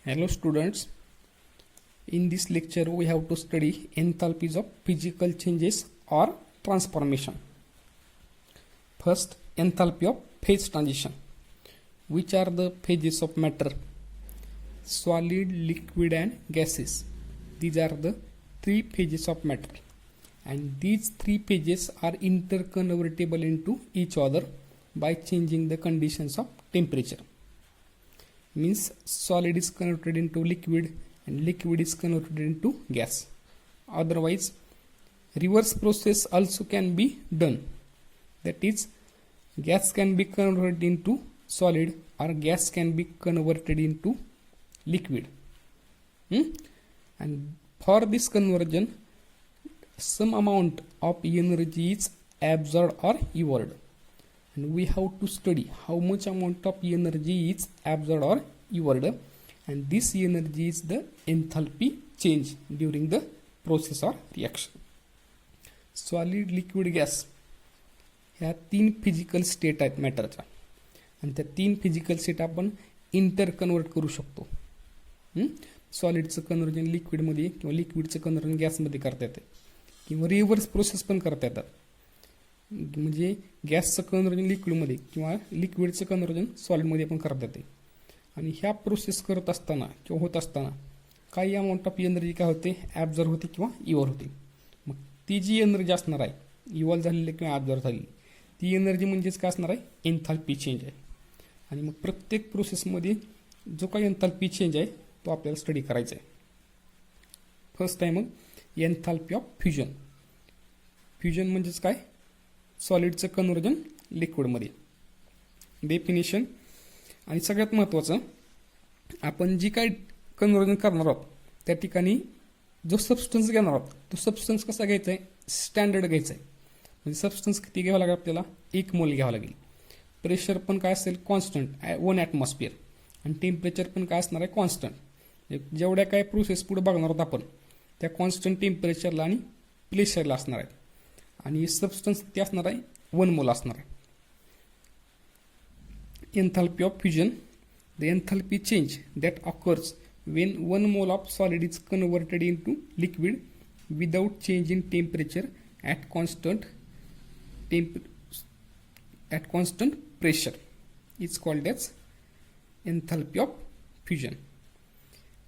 Hello students, in this lecture we have to study enthalpies of physical changes or transformation. First, enthalpy of phase transition. Which are the phases of matter? Solid, liquid and gases. These are the three phases of matter, and these three phases are interconvertible into each other by changing the conditions of temperature. Means solid is converted into liquid and liquid is converted into gas. Otherwise, reverse process also can be done. That is, gas can be converted into solid or gas can be converted into liquid. And for this conversion, some amount of energy is absorbed or evolved. And we have to study how much amount of energy is absorbed or evolved, and this energy is the enthalpy change during the process or reaction. Solid, liquid, gas ह्या तीन physical state आहेत मॅटरच्या, आणि त्या तीन physical state आपण inter convert करू शकतो. सॉलिडचं conversion लिक्विडमध्ये किंवा लिक्विडचं कन्वर्जन गॅसमध्ये करता येते, किंवा रिव्हर्स प्रोसेस पण करता येतात. म्हणजे गॅसचं कन्वर्जन लिक्विडमध्ये किंवा लिक्विडचं कन्वर्जन सॉलिडमध्ये पण करता येते. आणि ह्या प्रोसेस करत असताना किंवा होत असताना काही अमाऊंट ऑफ एनर्जी काय होते, ॲब्झॉर्ब होते किंवा इव्हॉल्व होते. मग ती जी एनर्जी असणार आहे, इव्हॉल्व झालेली किंवा ॲब्झॉर्ब झालेली, ती एनर्जी म्हणजेच काय असणार आहे, एन्थाल्पी चेंज आहे. आणि मग प्रत्येक प्रोसेसमध्ये जो काही एन्थाल्पी चेंज आहे तो आपल्याला स्टडी करायचा आहे. फर्स्ट आहे मग एन्थाल्पी ऑफ फ्युजन. फ्युजन म्हणजेच काय, सॉलिडचं कन्वर्जन लिक्विडमध्ये. डेफिनेशन आणि सगळ्यात महत्त्वाचं, आपण जी काय कन्वर्जन करणार आहोत त्या ठिकाणी जो सबस्टन्स घेणार आहोत तो सबस्टन्स कसा घ्यायचा आहे, स्टँडर्ड घ्यायचा आहे. म्हणजे सबस्टन्स किती घ्यावं लागेल आपल्याला, 1 मोल घ्यावं लागेल. प्रेशर पण काय असेल, कॉन्स्टंट 1 ॲटमॉस्फिअर. आणि टेम्परेचर पण काय असणार आहे, कॉन्स्टंट. जेवढ्या काय प्रोसेस पुढे बघणार आहोत आपण त्या कॉन्स्टंट टेम्परेचरला आणि प्रेशरला असणार आहे. आणि सबस्टन्स किती असणार आहे, 1 मोल असणार आहे. Enthalpy of fusion, the enthalpy change that occurs when 1 mole of solid is converted into liquid without change in temperature at constant pressure is called as enthalpy of fusion.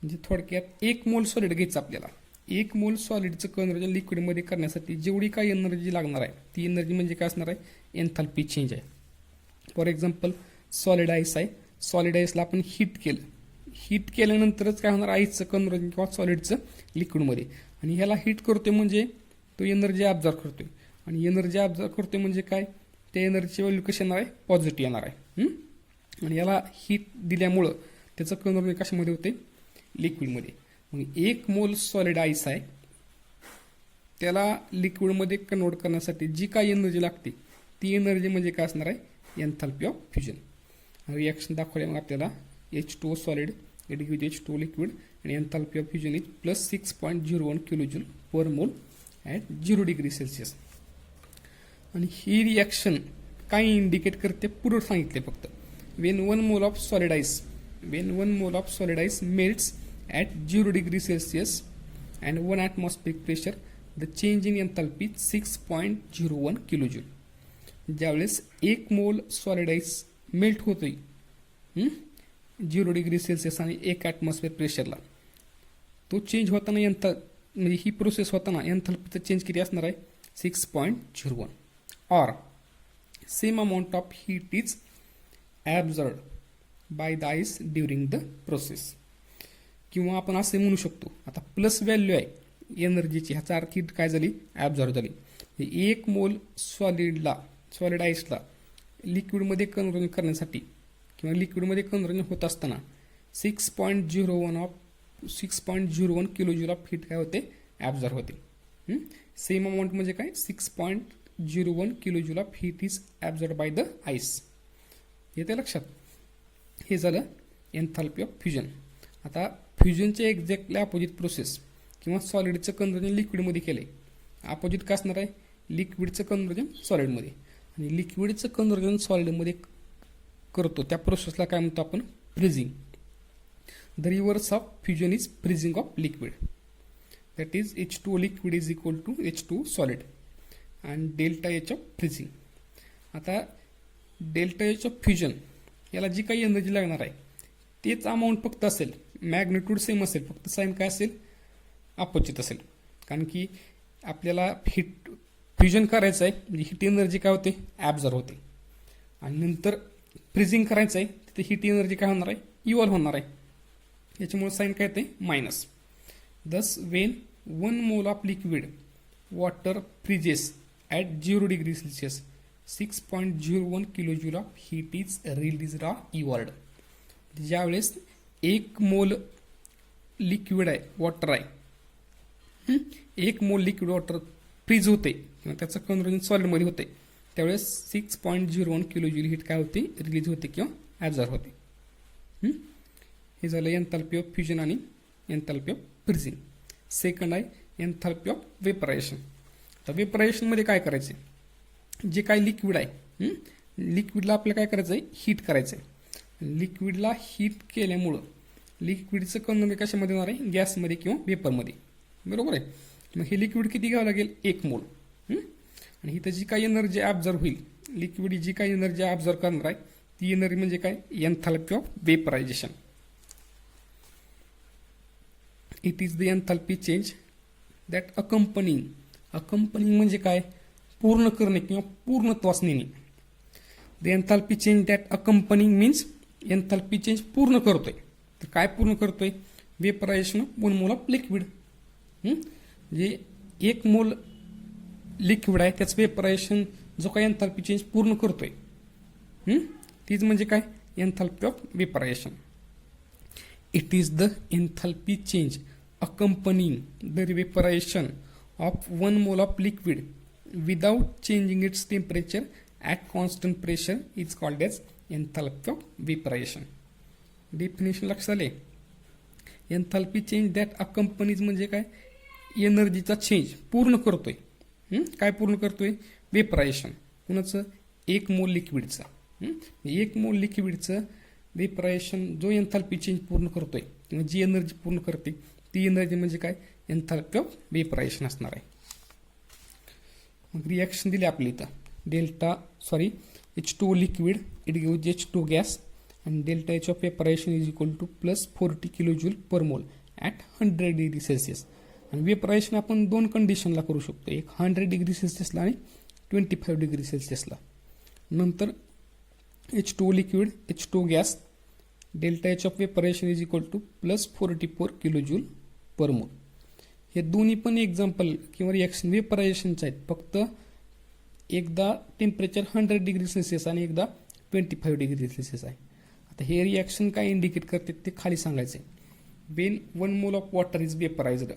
म्हणजे थोडक्यात 1 मोल सॉलिड घ्यायचं आपल्याला. 1 मोल सॉलिडचं कन्वर्जन लिक्विडमध्ये करण्यासाठी जेवढी काही energy लागणार आहे ती एनर्जी म्हणजे काय असणार आहे, एन्थाल्पी चेंज आहे. फॉर एक्झाम्पल, सॉलिड आईस आहे. सॉलिड आईसला आपण हीट केलं. हीट केल्यानंतरच काय होणार, आईसचं कन्वर्जन किंवा सॉलिडचं लिक्विडमध्ये. आणि ह्याला हीट करतोय म्हणजे तो एनर्जी ॲब्झॉर्ब करतोय. आणि एनर्जी ॲब्झॉर्ब करतोय म्हणजे काय, त्या एनर्जीची व्हॅल्यू कशी येणार आहे, पॉझिटिव्ह येणार आहे. आणि याला हीट दिल्यामुळं त्याचं कन्वर्जन कशामध्ये होते, लिक्विडमध्ये. मग 1 मोल सॉलिड आईस आहे, त्याला लिक्विडमध्ये कन्वर्ट करण्यासाठी जी काही एनर्जी लागते ती एनर्जी म्हणजे काय असणार आहे, एन्थाल्पी ऑफ फ्युजन. रिॲक्शन दाखवल्या मग आपल्याला H2O solid it give H2O liquid आणि enthalpy of fusion is plus 6.01 kilojoule per mole at 0 degree Celsius. आणि ही रिॲक्शन काय इंडिकेट करते, पुढे सांगितले फक्त. When one mole of solid ice melts at 0 degree Celsius and 1 atmospheric pressure, the change in enthalpy 6.01 kilojoule. ज्यावेळेस 1 मोल solid ice melt होतोय 0 degree Celsius आणि 1 ॲटमॉस्फिअर प्रेशरला, तो चेंज होताना म्हणजे ही प्रोसेस होताना एन्थाल्पीचा चेंज किती असणार आहे, 6.01. Or same amount of heat is absorb by the ice during the process. किंवा आपण असे म्हणू शकतो, आता प्लस व्हॅल्यू आहे एनर्जीची, ह्याचा अर्थ हीट काय झाली, ॲब्झॉर्ब झाली. 1 मोल सॉलिड आईसला लिक्विडमध्ये कन्वर्जन करण्यासाठी किंवा लिक्विडमध्ये कन्वर्जन होत असताना 6.01 किलोजूल ऑफ हीट काय होते, ॲब्झॉर्ब होते. सेम अमाऊंट म्हणजे काय, 6.01 kilojoule of heat is absorb by the ice. येते लक्षात. हे झालं एन्थाल्पी ऑफ फ्युजन. आता फ्युजनचे एक्झॅक्टली अपोजिट प्रोसेस किंवा सॉलिडचं कन्वर्जन लिक्विडमध्ये केलंय, अपोजिट काय असणार आहे, लिक्विडचं कन्वर्जन सॉलिडमध्ये. आणि लिक्विडचं कन्वर्जन सॉलिडमध्ये करतो त्या प्रोसेसला काय म्हणतो आपण, freezing. The reverse of fusion is freezing of liquid. That is H2O liquid is equal to H2 solid and delta H of freezing. आता डेल्टा एच ऑफ फ्युजन याला जी काही एनर्जी लागणार आहे तेच अमाऊंट फक्त असेल, मॅग्निट्यूड सेम असेल, फक्त साईन काय असेल अपोजिट असेल. कारण की आपल्याला हिट फ्युजन करायचं आहे म्हणजे हिट एनर्जी काय होते ॲब्झॉर्ब होते आणि नंतर फ्रीजिंग करायचं आहे तिथे हिट एनर्जी काय होणार आहे इव्हॉल्व होणार आहे. याच्यामुळे साईन काय येते मायनस. दस Wien 1 mole of liquid water freezes at 0 degree Celsius 6.01 kilojoule of heat is release or evolved. ज्यावेळेस 1 मोल लिक्विड आहे वॉटर आहे, 1 मोल लिक्विड वॉटर फ्रीज होते किंवा त्याचं कन्व्हर्जन सॉलिडमध्ये होते त्यावेळेस 6.01 किलोजूल हीट काय होते रिलीज होते किंवा ॲब्झॉर्ब होते. हे झालं एन्थाल्पी ऑफ फ्युजन आणि एन्थाल्पी ऑफ फ्रीजिंग. सेकंड आहे एन्थाल्पी ऑफ वेपरायझेशन. तर वेपरायझेशनमध्ये काय करायचे, जे काही लिक्विड आहे लिक्विडला आपल्याला काय करायचं आहे हीट करायचं आहे. लिक्विडला हीट केल्यामुळं लिक्विडचं कन्व्हर्जन कशामध्ये होणार आहे गॅसमध्ये किंवा वेपरमध्ये. बरोबर आहे. मग हे लिक्विड किती घ्यावं लागेल 1 मोल. आणि इथं जी काही एनर्जी ॲब्झॉर्ब होईल लिक्विड जी काही एनर्जी ॲब्झॉर्ब करणार आहे ती एनर्जी म्हणजे काय enthalpy of vaporisation. It is the enthalpy change that accompanying म्हणजे काय पूर्ण करणे किंवा पूर्णत्वास नेणे. The enthalpy change that accompanying means enthalpy change पूर्ण करतोय. तर काय पूर्ण करतोय vaporisation of 1 mole of liquid. म्हणजे 1 मोल लिक्विड आहे त्याचं वेपरायझेशन जो काही एन्थाल्पी चेंज पूर्ण करतोय तीच म्हणजे काय enthalpy of vaporisation. It is the enthalpy change accompanying the vaporisation of 1 mole of liquid without changing its temperature at constant pressure is called as enthalpy of vaporization. Definition लक्षात आले. Enthalpy change that अकंपनीज म्हणजे काय एनर्जीचा change पूर्ण करतोय. काय पूर्ण करतोय vaporisation कुणाचं 1 मोल लिक्विडचं. 1 मोल लिक्विडचं वेपरायझेशन जो एन्थाल्पी चेंज पूर्ण करतोय किंवा जी एनर्जी पूर्ण करते ती एनर्जी म्हणजे काय एन्थाल्पी ऑफ वेपरायझेशन असणार आहे. मग रिॲक्शन दिली आपली इथं H2O liquid it gives H2 gas आणि delta H of vaporisation is equal to +40 kilojoule per mole at 100 degree Celsius. आणि वेपरायझेशन आपण 2 कंडिशनला करू शकतो, एक 100 डिग्री सेल्सिअसला आणि 25 डिग्री सेल्सिअसला. नंतर H2O liquid H2 gas delta H of vaporisation is equal to +44 kilojoule per mole. हे दोन्ही पण एक्झाम्पल किंवा रिॲक्शन वेपरायझेशनचे आहेत. फक्त एकदा टेम्परेचर 100 डिग्री सेल्सिअस आणि एकदा 25 डिग्री सेल्सिअस आहे. आता हे रिॲक्शन काय इंडिकेट करते ते खाली सांगायचे. When 1 mole of water is vaporised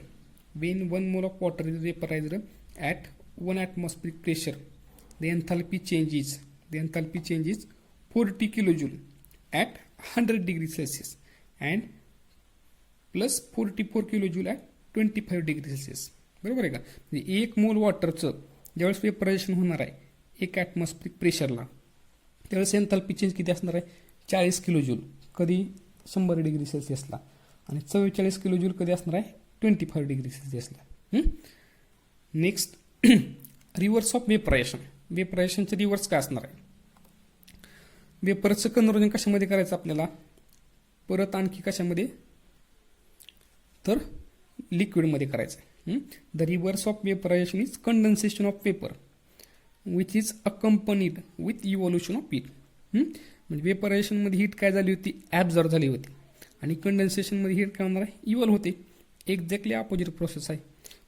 at 1 atmospheric pressure the enthalpy change is 40 kilojoule at 100 degree Celsius and plus 44 kilojoule at 25 degree Celsius. बरोबर आहे का. म्हणजे 1 मोल वॉटरचं ज्यावेळेस वेपरायझेशन होणार आहे 1 ॲटमॉस्फिरिक प्रेशरला त्यावेळेस एन्थाल्पी चेंज किती असणार आहे 40 किलोजूल कधी 100 डिग्री सेल्सिअसला आणि 44 किलोजूल कधी असणार आहे 25 डिग्री सेल्सिअसला. नेक्स्ट रिव्हर्स ऑफ वेपरायझेशनचं रिव्हर्स काय असणार आहे. वेपरचं कन्व्हर्जन कशामध्ये करायचं आपल्याला परत आणखी कशामध्ये तर लिक्विडमध्ये करायचं आहे. The reverse of vaporisation is condensation of vapour which is accompanied with evolution of heat. म्हणजे वेपरायझेशनमध्ये हीट काय झाली होती ॲब्झॉर्ब झाली होती आणि कंडेन्सेशनमध्ये हीट काय होणार आहे इव्हॉल्व होते. एक्झॅक्टली अपोजिट प्रोसेस आहे.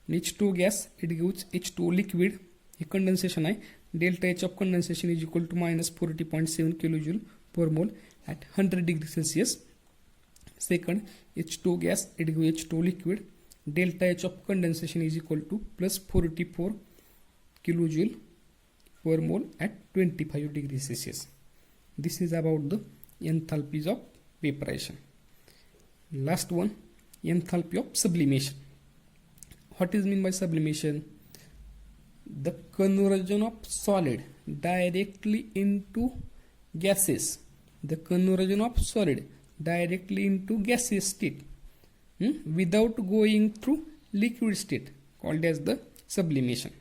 H2 gas it gives H2 liquid हे कंडेन्सेशन आहे. Delta H of condensation is equal to -40.7 kilojoule per mole at 100 degree Celsius. Second H2 gas it gives H2 liquid delta H of condensation is equal to +44 kilojoule per mole at 25 degrees Celsius. This is about the enthalpies of vaporization. Last one, enthalpy of sublimation. What is mean by sublimation? The conversion of solid directly into gases. The conversion of solid directly into gaseous state without going through liquid state called as the sublimation.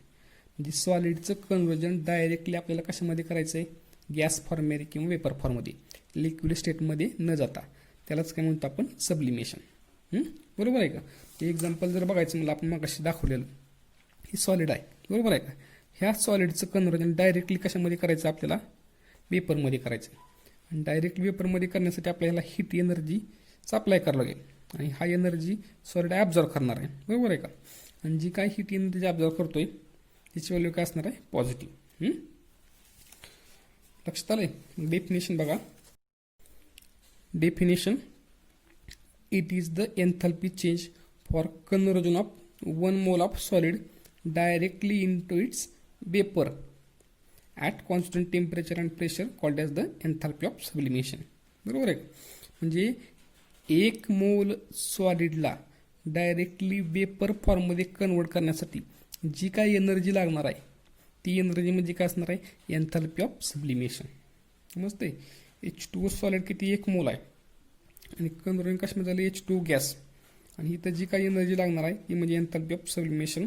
म्हणजे सॉलिडचं conversion directly आपल्याला कशामध्ये करायचं आहे, gas फॉर्ममध्ये किंवा vapour फॉर्ममध्ये, liquid स्टेटमध्ये न जाता, त्यालाच काय म्हणतो आपण, सब्लिमेशन. बरोबर आहे का. हे एक्झाम्पल जर बघायचं मला, आपण मगाशी दाखवलेलं हे सॉलिड आहे, बरोबर आहे का. ह्या सॉलिडचं कन्व्हर्जन डायरेक्टली कशामध्ये करायचं, आपल्याला वेपरमध्ये करायचं. आणि डायरेक्ट वेपरमध्ये करण्यासाठी आपल्याला हीट एनर्जी सप्लाय करावं लागेल आणि हा एनर्जी सॉलिड ॲब्झॉर्ब करणार आहे, बरोबर आहे का. आणि जी काय हीट एनर्जी ॲब्झॉर्ब करतोय त्याची व्हॅल्यू काय असणार आहे, पॉझिटिव्ह. लक्षात आलंय. डेफिनेशन बघा. Definition, it is the एन्थॅल्पी change for conversion of 1 mole of solid directly into its vapour at constant temperature and pressure called as the enthalpy of sublimation. बरोबर आहे. म्हणजे 1 मोल सॉलिडला डायरेक्टली वेपर फॉर्ममध्ये कन्वर्ट करण्यासाठी जी काही एनर्जी लागणार आहे ती एनर्जी म्हणजे काय असणार आहे, एन्थॅल्पी ऑफ सब्लिमेशन. समजते. H2O सॉलिड किती, 1 मोल आहे आणि कन्वर्जन कशामध्ये झालं, H2O गॅस. आणि इथं जी काही एनर्जी लागणार आहे ती म्हणजे enthalpy of sublimation.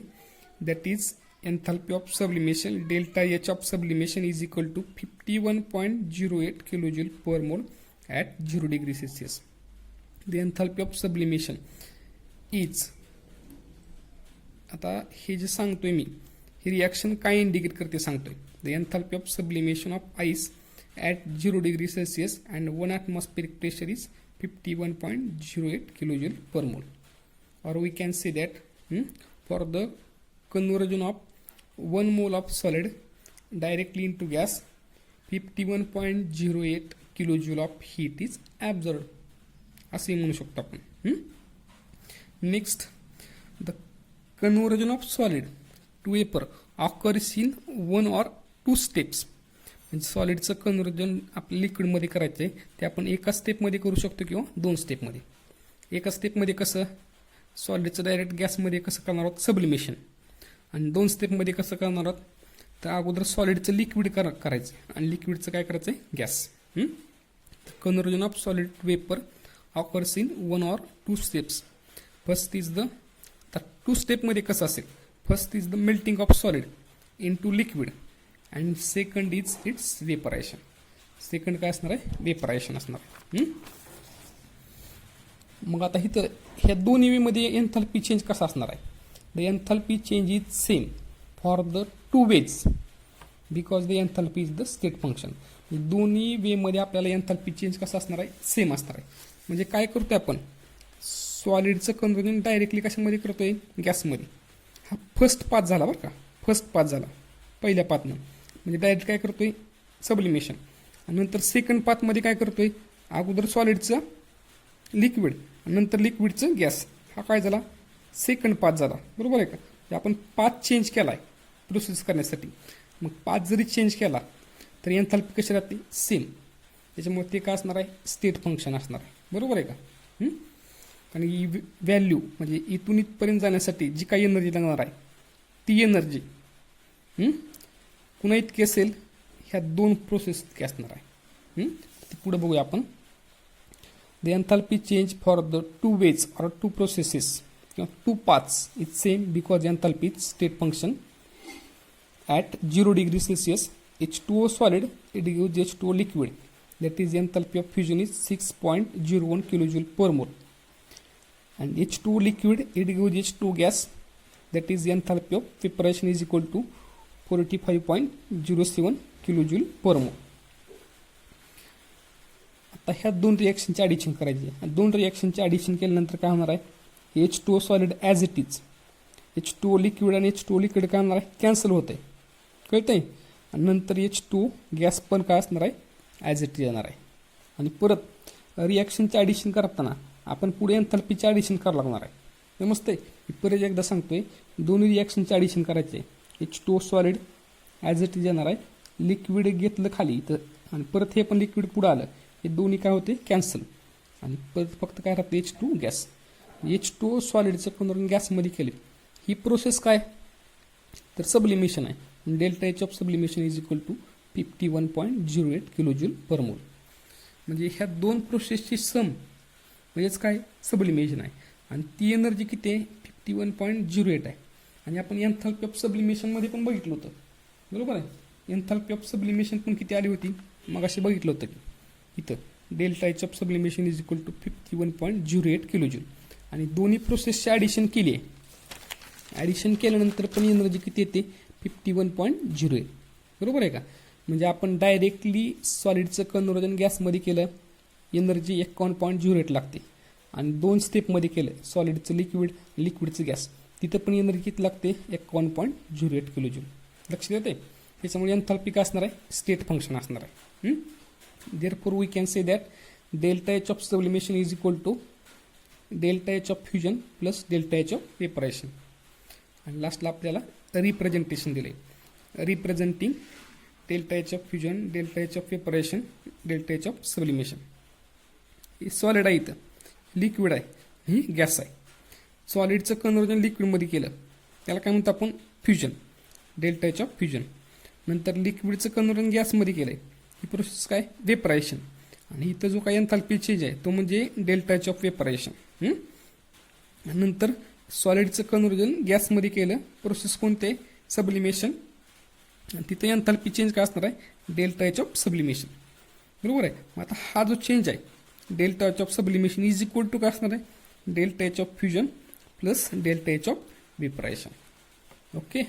That is enthalpy of sublimation delta H of sublimation is equal to 51.08 kilojoule per mole at 0 degree Celsius. The enthalpy of sublimation is, आता हे जे सांगतोय मी, ही रिॲक्शन काय इंडिकेट करते सांगतोय. The enthalpy of sublimation of ice at 0 degree Celsius and 1 atmospheric pressure is 51.08 kilojule per mole. Or we can say that for the conversion of 1 mole of solid directly into gas, 51.08 kilojule of heat is absorbed. असे म्हणू शकतो आपण. Next, the conversion of solid to vapour occurs in 1 or 2 steps. म्हणजे सॉलिडचं conversion आपल्या लिक्विडमध्ये करायचं आहे ते आपण एका स्टेपमध्ये करू शकतो किंवा 2 स्टेपमध्ये. एका स्टेपमध्ये कसं, सॉलिडचं डायरेक्ट गॅसमध्ये कसं करणार आहोत, सब्लिमेशन. आणि 2 स्टेपमध्ये कसं करणार आहोत, तर अगोदर सॉलिडचं लिक्विड करायचं आणि लिक्विडचं काय करायचं आहे, gas. Conversion of solid vapour occurs in 1 or 2 steps. First is the, तर 2 स्टेपमध्ये कसं असेल, first is the melting of solid into liquid and second is its vaporisation. Second काय असणार आहे, वेपरायशन असणार आहे. मग आता इथं ह्या दोन्ही वेमध्ये एन्थॅल्पी चेंज कसा असणार आहे. The एन्थॅल्पी change is same for the 2 ways because the एन्थॅल्पी is the state function. दोन्ही वेमध्ये आपल्याला एन्थॅल्पी चेंज कसा असणार आहे, सेम असणार आहे. म्हणजे काय करतोय आपण, सॉलिडचं कन्वर्जन डायरेक्टली कशामध्ये करतोय, गॅसमध्ये. हा फर्स्ट पाथ झाला बरं का, फर्स्ट पाथ झाला पहिल्या पाथनं, म्हणजे डायरेक्ट काय करतोय, सब्लिमेशन. आणि नंतर सेकंड पाथमध्ये काय करतोय, अगोदर सॉलिडचं लिक्विड आणि नंतर लिक्विडचं गॅस. हा काय झाला, सेकंड पाथ झाला. बरोबर आहे का. आपण पाथ चेंज केला आहे प्रोसेस करण्यासाठी. मग पाथ जरी चेंज केला तरी एन्थॅल्पी कशी राहते, सेम. त्याच्यामुळे ते काय असणार आहे, स्टेट फंक्शन असणार आहे. बरोबर आहे का. आणि ही व्हॅल्यू म्हणजे इथून इथपर्यंत जाण्यासाठी जी काही एनर्जी लागणार आहे ती एनर्जी पुन्हा इतकी असेल, ह्या 2 प्रोसेस इतकी असणार आहे. ते पुढे बघूया आपण. The एन्थॅल्पी change for the 2 ways or 2 processes किंवा 2 paths is same because एन्थॅल्पी is state function. At 0 degree Celsius H2O solid it gives H2O liquid, that is enthalpy of fusion is 6.01 kilojoule per mole, and H2O liquid it gives H2O gas, that is enthalpy of vaporization is equal to 45.07 kilojoule per mole. आता ह्या 2 रिॲक्शनची addition करायची आहे. 2 रिॲक्शनची addition केल्यानंतर काय होणार आहे, H2O solid as it is, H2O liquid आणि H2O liquid काय होणार आहे, कॅन्सल होत आहे, कळतंय. आणि नंतर H2O गॅस पण काय असणार आहे, ॲज इट इज येणार आहे. आणि परत रिॲक्शनचे ॲडिशन करताना आपण पुढे एन्थॅल्पीचे ॲडिशन करावं लागणार आहे. समजतंय. परत एकदा सांगतोय, दोन्ही रिॲक्शनचे ॲडिशन करायचे आहे. H2O solid as it is येणार आहे, लिक्विड घेतलं खाली तर आणि परत हे पण लिक्विड पुढं आलं, हे दोन्ही काय होते, कॅन्सल. आणि परत फक्त काय राहतं, H2O गॅस. H2O सॉलिडचं कन्वर्जन गॅसमध्ये केले. ही प्रोसेस काय तर सब्लिमेशन आहे. Delta H of sublimation is equal to 51.08 kilojoule per mole. म्हणजे ह्या दोन प्रोसेसची सम म्हणजेच काय सबलिमेशन आहे. आणि ती एनर्जी किती आहे 51.08 आहे. आणि आपण एन्थाल्पी ऑफ सबलिमेशनमध्ये पण बघितलं होतं, बरोबर आहे. एन्थाल्पी ऑफ सबलिमेशन पण किती आली होती मग असे बघितलं होतं की इथं delta H of sublimation is equal to 51.08 kilo joule. आणि दोन्ही प्रोसेसचे ॲडिशन केली आहे. ॲडिशन केल्यानंतर पण एनर्जी किती येते 51.08, बरोबर आहे का. म्हणजे आपण डायरेक्टली सॉलिडचं कन्व्हर्जन गॅसमध्ये केलं एनर्जी 51.08 लागते. आणि 2 स्टेपमध्ये केलं सॉलिडचं लिक्विडचं गॅस, तिथं पण एनर्जी किती लागते 51.08 किलो जूल. लक्षात येते. त्याच्यामुळे एन्थाल्पी काय असणार आहे स्टेट फंक्शन असणार आहे. Therefore we can say that delta H of sublimation is equal to delta H of fusion plus delta H of vaporisation. आणि लास्टला आपल्याला रिप्रेझेंटेशन दिले, representing delta H of fusion, delta H of vaporisation, delta H of sublimation. हे solid आहे, इथं liquid आहे, ही gas आहे. सॉलिडचं conversion लिक्विडमध्ये केलं त्याला काय म्हणतो आपण fusion, delta H of fusion. नंतर लिक्विडचं कन्व्हर्जन गॅसमध्ये केलं आहे, ही प्रोसेस काय वेपरायशन. आणि इथं जो काही एन्थाल्पी चेंज आहे तो म्हणजे डेल्टा एच ऑफ वेपरायशन. नंतर सॉलिडचं कन्व्हर्जन गॅसमध्ये केलं, प्रोसेस कोणते सबलिमेशन. आणि तिथं एन्थाल्पी चेंज काय असणार आहे डेल्टा एच ऑफ सबलिमेशन, बरोबर आहे. मग आता हा जो चेंज आहे delta H of sublimation is equal to काय असणार आहे delta H of fusion plus delta H of vaporisation. Okay.